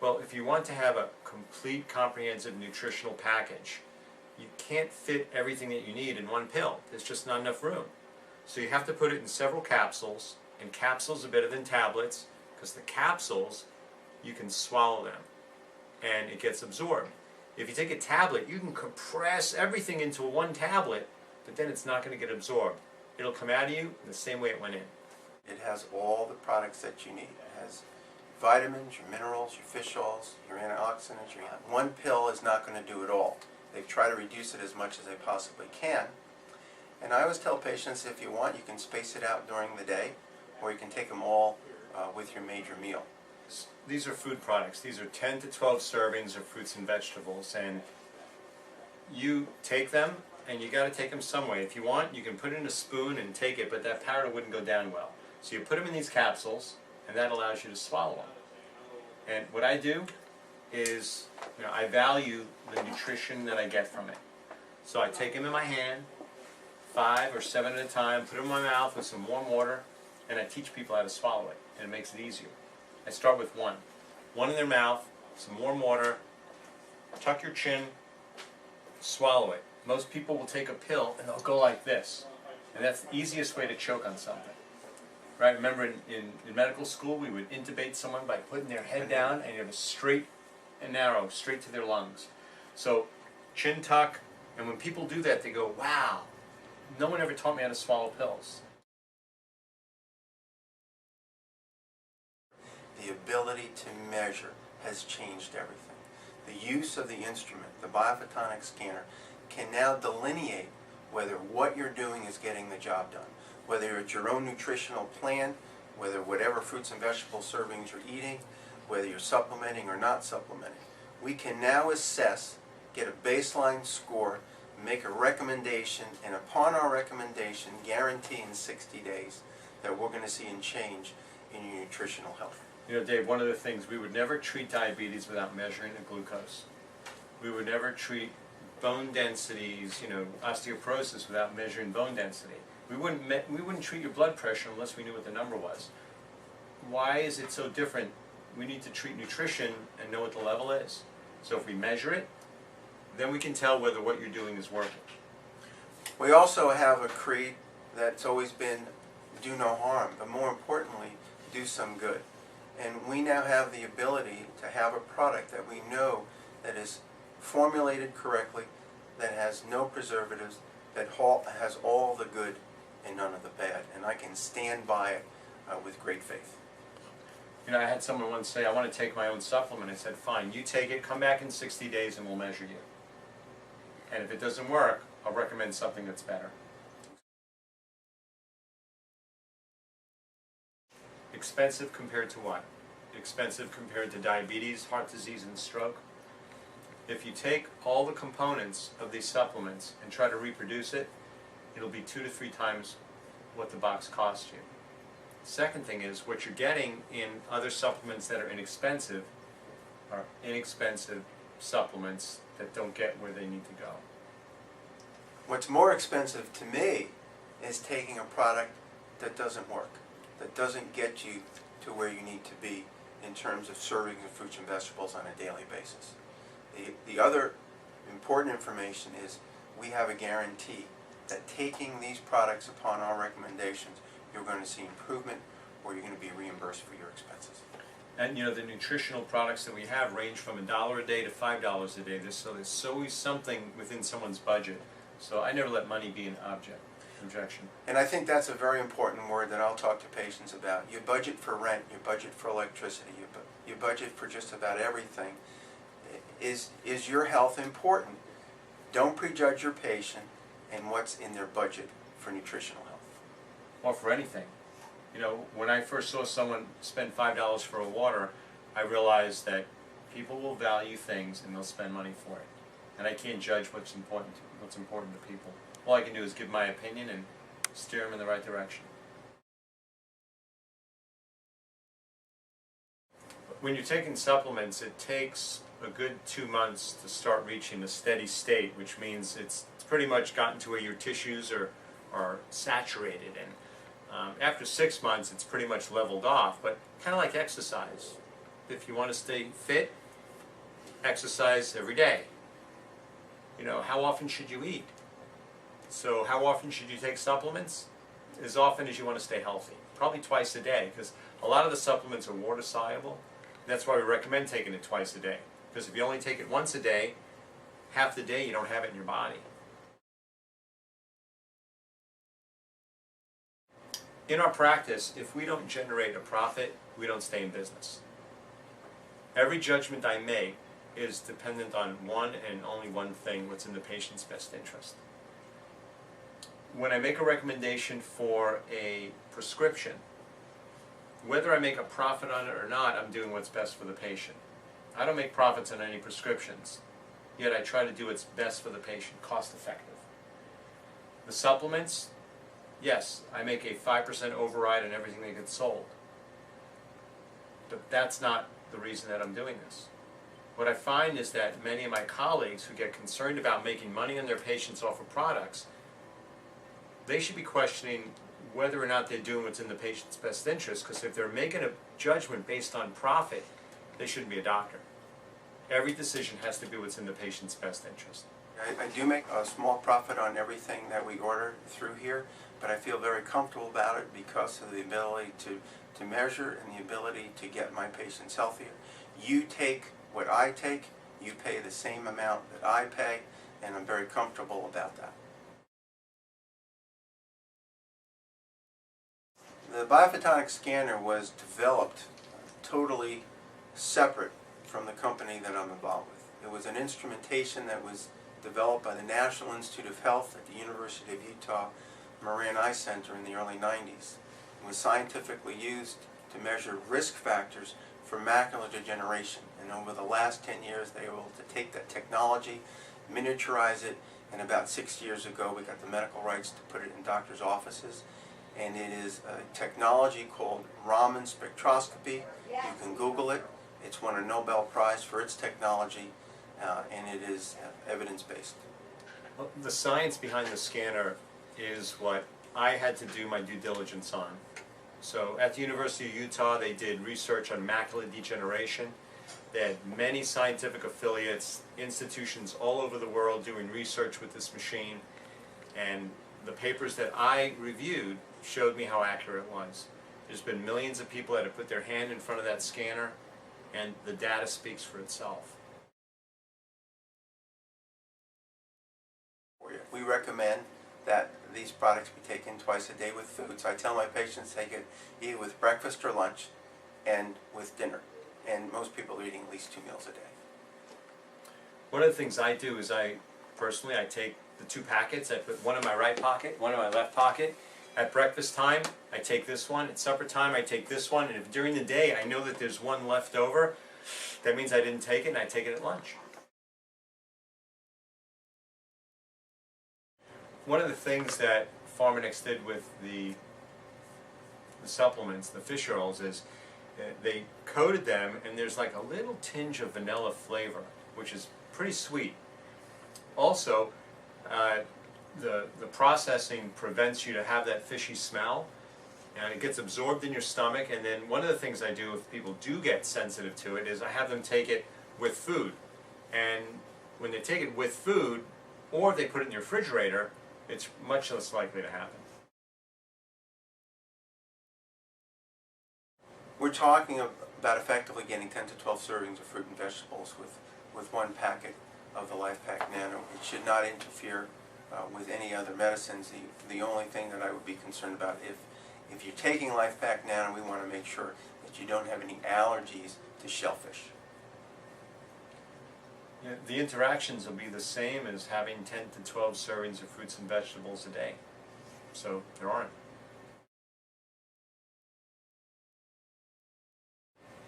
Well, if you want to have a complete comprehensive nutritional package, you can't fit everything that you need in one pill. There's just not enough room. So you have to put it in several capsules, and capsules are better than tablets because the capsules, you can swallow them and it gets absorbed. If you take a tablet, you can compress everything into one tablet, but then it's not going to get absorbed. It'll come out of you the same way it went in. It has all the products that you need. It has vitamins, your minerals, your fish oils, your antioxidants. One pill is not going to do it all. They try to reduce it as much as they possibly can. And I always tell patients, if you want, you can space it out during the day, or you can take them all with your major meal. These are food products. These are 10 to 12 servings of fruits and vegetables, and you take them, and you got to take them some way. If you want, you can put it in a spoon and take it, but that powder wouldn't go down well. So you put them in these capsules, and that allows you to swallow them. And what I do is, I value the nutrition that I get from it. So I take them in my hand, 5 or 7 at a time, put them in my mouth with some warm water, and I teach people how to swallow it, and it makes it easier. I start with one in their mouth, some warm water, tuck your chin, swallow it. Most people will take a pill and they'll go like this, and that's the easiest way to choke on something. Right? Remember in medical school we would intubate someone by putting their head down and you have a straight and narrow, straight to their lungs. So chin tuck, and when people do that they go, wow, no one ever taught me how to swallow pills. The ability to measure has changed everything. The use of the instrument, the biophotonic scanner, can now delineate whether what you're doing is getting the job done. Whether it's your own nutritional plan, whether whatever fruits and vegetable servings you're eating, whether you're supplementing or not supplementing. We can now assess, get a baseline score, make a recommendation, and upon our recommendation, guarantee in 60 days that we're going to see a change in your nutritional health. Dave, one of the things, we would never treat diabetes without measuring the glucose. We would never treat bone densities, osteoporosis without measuring bone density. We wouldn't treat your blood pressure unless we knew what the number was. Why is it so different? We need to treat nutrition and know what the level is. So if we measure it, then we can tell whether what you're doing is working. We also have a creed that's always been do no harm, but more importantly, do some good. And we now have the ability to have a product that we know that is formulated correctly, that has no preservatives, that has all the good and none of the bad. And I can stand by it with great faith. I had someone once say, I want to take my own supplement. I said, fine, you take it, come back in 60 days and we'll measure you. And if it doesn't work, I'll recommend something that's better. Expensive compared to what? Expensive compared to diabetes, heart disease, and stroke. If you take all the components of these supplements and try to reproduce it, it'll be 2 to 3 times what the box costs you. Second thing is, what you're getting in other supplements that are inexpensive are inexpensive supplements that don't get where they need to go. What's more expensive to me is taking a product that doesn't work, that doesn't get you to where you need to be in terms of servings of fruits and vegetables on a daily basis. The other important information is we have a guarantee that taking these products upon our recommendations, you're going to see improvement or you're going to be reimbursed for your expenses. And the nutritional products that we have range from $1 a day to $5 a day. There's always something within someone's budget. So I never let money be an objection. And I think that's a very important word that I'll talk to patients about. You budget for rent, you budget for electricity, you budget for just about everything. Is your health important? Don't prejudge your patient and what's in their budget for nutritional health. Or for anything. When I first saw someone spend $5 for a water, I realized that people will value things and they'll spend money for it. And I can't judge what's important to people. All I can do is give my opinion and steer them in the right direction. When you're taking supplements, it takes a good 2 months to start reaching a steady state, which means it's pretty much gotten to where your tissues are saturated. And after 6 months, it's pretty much leveled off, but kind of like exercise. if you want to stay fit, exercise every day. You know, how often should you eat? So how often should you take supplements? As often as you want to stay healthy. Probably twice a day, because a lot of the supplements are water soluble. That's why we recommend taking it twice a day. Because if you only take it once a day, half the day you don't have it in your body. In our practice, if we don't generate a profit, we don't stay in business. Every judgment I make is dependent on one and only one thing: what's in the patient's best interest. When I make a recommendation for a prescription, whether I make a profit on it or not, I'm doing what's best for the patient. I don't make profits on any prescriptions, yet I try to do what's best for the patient, cost effective. The supplements, yes, I make a 5% override on everything that gets sold. But that's not the reason that I'm doing this. What I find is that many of my colleagues who get concerned about making money on their patients off of products, they should be questioning whether or not they're doing what's in the patient's best interest, because if they're making a judgment based on profit, they shouldn't be a doctor. Every decision has to be what's in the patient's best interest. I do make a small profit on everything that we order through here, but I feel very comfortable about it because of the ability to measure and the ability to get my patients healthier. You take what I take, you pay the same amount that I pay, and I'm very comfortable about that. The biophotonic scanner was developed totally separate from the company that I'm involved with. It was an instrumentation that was developed by the National Institute of Health at the University of Utah Moran Eye Center in the early 90s. It was scientifically used to measure risk factors for macular degeneration. And over the last 10 years, they were able to take that technology, miniaturize it, and about 6 years ago, we got the medical rights to put it in doctors' offices. And it is a technology called Raman spectroscopy. You can Google it. It's won a Nobel Prize for its technology, and it is evidence-based. Well, the science behind the scanner is what I had to do my due diligence on. So at the University of Utah, they did research on macular degeneration. They had many scientific affiliates, institutions all over the world doing research with this machine, and the papers that I reviewed showed me how accurate it was. There's been millions of people that have put their hand in front of that scanner, and the data speaks for itself. We recommend that these products be taken twice a day with foods. I tell my patients take it either with breakfast or lunch and with dinner. And most people are eating at least 2 meals a day. One of the things I do is I take the 2 packets, I put one in my right pocket, one in my left pocket. At breakfast time, I take this one. At supper time, I take this one. And if during the day I know that there's one left over, that means I didn't take it, and I take it at lunch. One of the things that Pharmanex did with the supplements, the fish oils, is they coated them, and there's like a little tinge of vanilla flavor, which is pretty sweet. Also, the processing prevents you to have that fishy smell, and it gets absorbed in your stomach. And then one of the things I do if people do get sensitive to it is I have them take it with food. And when they take it with food, or if they put it in the refrigerator, it's much less likely to happen. We're talking about effectively getting 10 to 12 servings of fruit and vegetables with one packet of the Life Pack Nano. It should not interfere with any other medicines. The only thing that I would be concerned about, if you're taking Life Pack Nano, we want to make sure that you don't have any allergies to shellfish. Yeah, the interactions will be the same as having 10 to 12 servings of fruits and vegetables a day. So there aren't.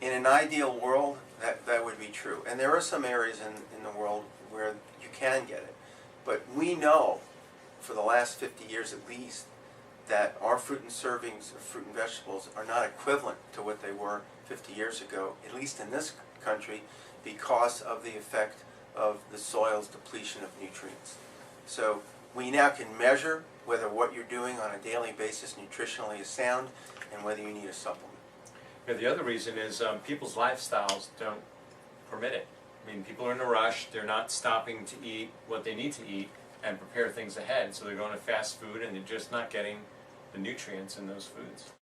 In an ideal world, that would be true. And there are some areas in the world where you can get it. But we know, for the last 50 years at least, that our fruit and servings of fruit and vegetables are not equivalent to what they were 50 years ago, at least in this country, because of the effect of the soil's depletion of nutrients. So we now can measure whether what you're doing on a daily basis nutritionally is sound and whether you need a supplement. Yeah, the other reason is people's lifestyles don't permit it. I mean, people are in a rush, they're not stopping to eat what they need to eat and prepare things ahead, so they're going to fast food and they're just not getting the nutrients in those foods.